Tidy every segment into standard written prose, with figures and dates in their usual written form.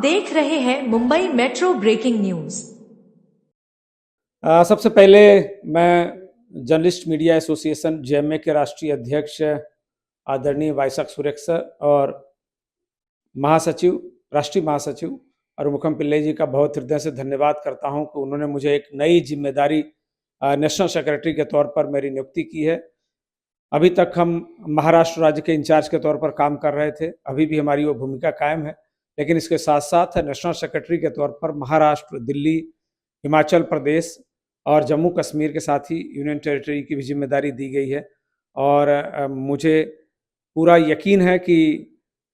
देख रहे हैं मुंबई मेट्रो ब्रेकिंग न्यूज। सबसे पहले मैं जर्नलिस्ट मीडिया एसोसिएशन जेएमए के राष्ट्रीय अध्यक्ष आदरणीय वायसाख सुरेश सर और महासचिव राष्ट्रीय महासचिव अरुमुखम पिल्लई जी का बहुत हृदय से धन्यवाद करता हूं कि उन्होंने मुझे एक नई जिम्मेदारी नेशनल सेक्रेटरी के तौर पर मेरी नियुक्ति की है। अभी तक हम महाराष्ट्र राज्य के इंचार्ज के तौर पर काम कर रहे थे, अभी भी हमारी वो भूमिका कायम है, लेकिन इसके साथ साथ नेशनल सेक्रेटरी के तौर पर महाराष्ट्र, दिल्ली, हिमाचल प्रदेश और जम्मू कश्मीर के साथ ही यूनियन टेरिटरी की भी जिम्मेदारी दी गई है। और मुझे पूरा यकीन है कि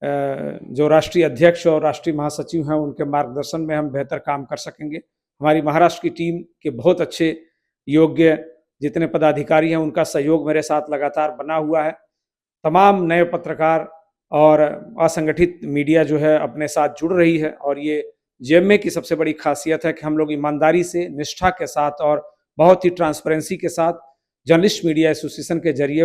जो राष्ट्रीय अध्यक्ष और राष्ट्रीय महासचिव हैं उनके मार्गदर्शन में हम बेहतर काम कर सकेंगे। हमारी महाराष्ट्र की टीम के बहुत अच्छे योग्य जितने पदाधिकारी हैं उनका सहयोग मेरे साथ लगातार बना हुआ है। तमाम नए पत्रकार और असंगठित मीडिया जो है अपने साथ जुड़ रही है और ये जेएमए की सबसे बड़ी खासियत है कि हम लोग ईमानदारी से, निष्ठा के साथ और बहुत ही ट्रांसपेरेंसी के साथ जर्नलिस्ट मीडिया एसोसिएशन के जरिए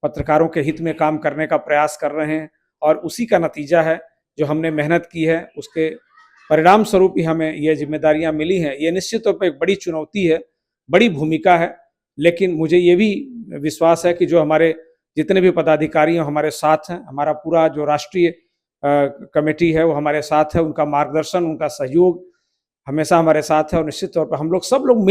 पत्रकारों के हित में काम करने का प्रयास कर रहे हैं और उसी का नतीजा है जो हमने मेहनत की है, उसके परिणाम स्वरूप ही हमें ये जिम्मेदारियां मिली हैं। ये निश्चित तौर पर एक बड़ी चुनौती है, बड़ी भूमिका है, लेकिन मुझे ये भी विश्वास है कि जो हमारे जितने भी पदाधिकारी हैं हमारे साथ हैं, हमारा पूरा जो राष्ट्रीय कमेटी है वो हमारे साथ है, उनका मार्गदर्शन, उनका सहयोग हमेशा हमारे साथ है और निश्चित तौर पर हम लोग सब लोग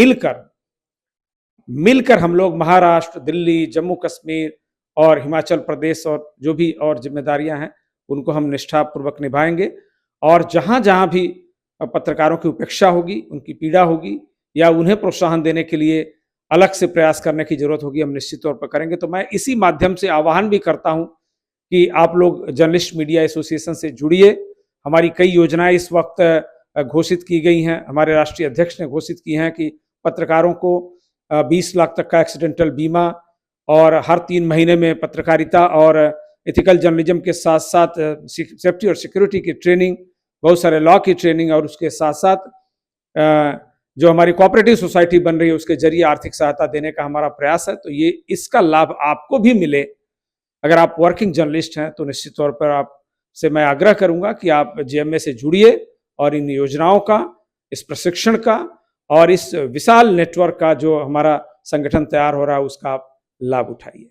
मिलकर हम लोग महाराष्ट्र, दिल्ली, जम्मू कश्मीर और हिमाचल प्रदेश और जो भी और जिम्मेदारियां हैं उनको हम निष्ठापूर्वक निभाएंगे। और जहां जहां भी पत्रकारों की उपेक्षा होगी, उनकी पीड़ा होगी या उन्हें प्रोत्साहन देने के लिए अलग से प्रयास करने की जरूरत होगी, हम निश्चित तौर पर करेंगे। तो मैं इसी माध्यम से आह्वान भी करता हूं कि आप लोग जर्नलिस्ट मीडिया एसोसिएशन से जुड़िए। हमारी कई योजनाएं इस वक्त घोषित की गई हैं, हमारे राष्ट्रीय अध्यक्ष ने घोषित की हैं कि पत्रकारों को 20 लाख तक का एक्सीडेंटल बीमा और हर 3 महीने में पत्रकारिता और एथिकल जर्नलिज्म के साथ साथ सेफ्टी और सिक्योरिटी की ट्रेनिंग, बहुत सारे लॉ की ट्रेनिंग और उसके साथ साथ जो हमारी कोऑपरेटिव सोसाइटी बन रही है उसके जरिए आर्थिक सहायता देने का हमारा प्रयास है। तो ये इसका लाभ आपको भी मिले। अगर आप वर्किंग जर्नलिस्ट हैं तो निश्चित तौर पर आपसे मैं आग्रह करूंगा कि आप जेएमए से जुड़िए और इन योजनाओं का, इस प्रशिक्षण का और इस विशाल नेटवर्क का जो हमारा संगठन तैयार हो रहा है उसका आप लाभ उठाइए।